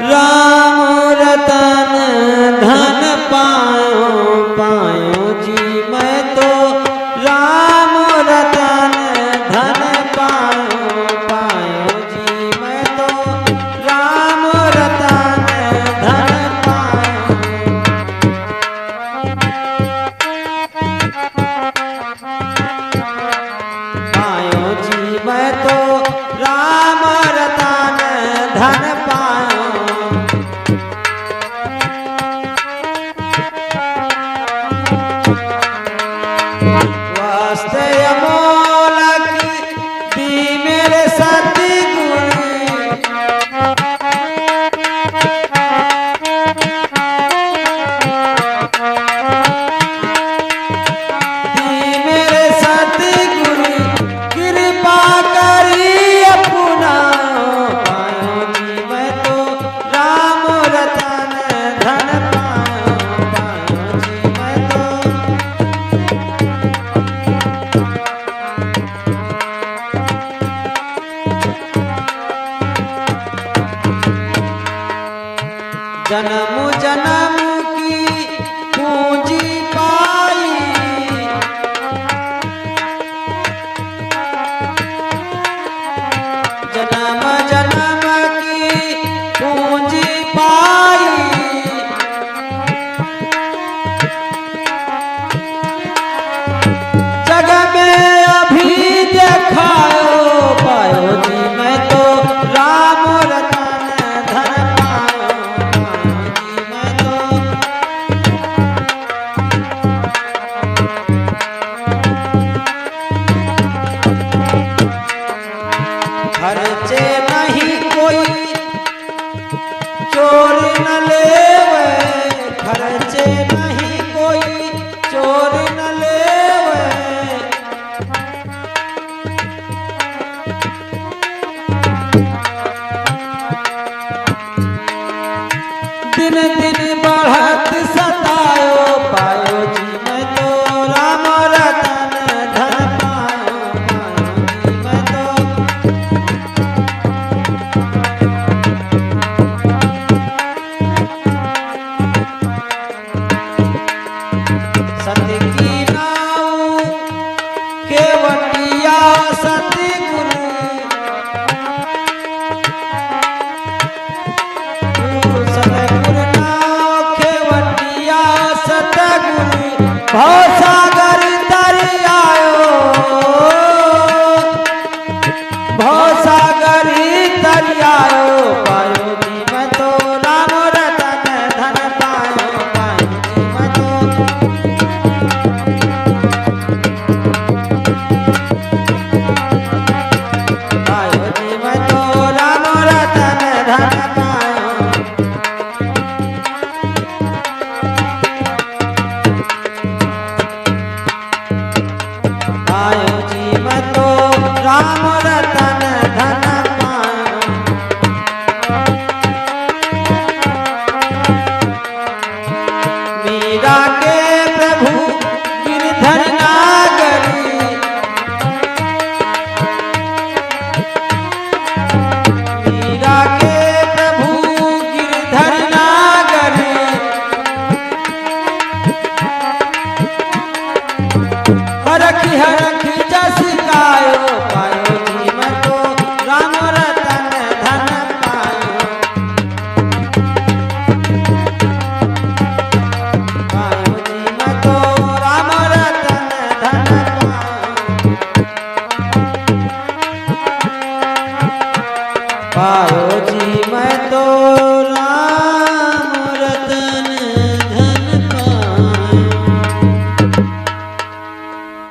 राम रतन धन पायो पायो जी मैं तो राम रतन धन पायो पायो जी मैं तो राम रतन धन पायो पायो जी मैं तो राम रतन धन पायो वास्ते अमोलक दी मेरे सतगुण दी मेरे सतगुण कृपा करी अपना पायो जी मैं तो राम रतन धन पायो पायो जी मैं तो जन्म जन्म की पूंजी पाई जन्म जन्म की पूंजी पाई जग में अभी देखायो पायो जी मैं तो राम रतन धन पायो पायो जी मैं तो खर्चे नहीं कोई चोर न लेवे खर्चे नहीं कोई चोर न लेवे दिन दिन बढ़त सतायो पायो जी मैं तो राम रतन धन पायो पायो जी मैं तो सत्य की नाव केवटिया सतगुरु सतगुरु नाव केवटिया सतगुरु भवसागर तरि आयो भवसागर तरि आयो पायो जी मैं तो राम रतन धन पायो पायो जी मैं तो पायो जी मैं तो राम रतन धन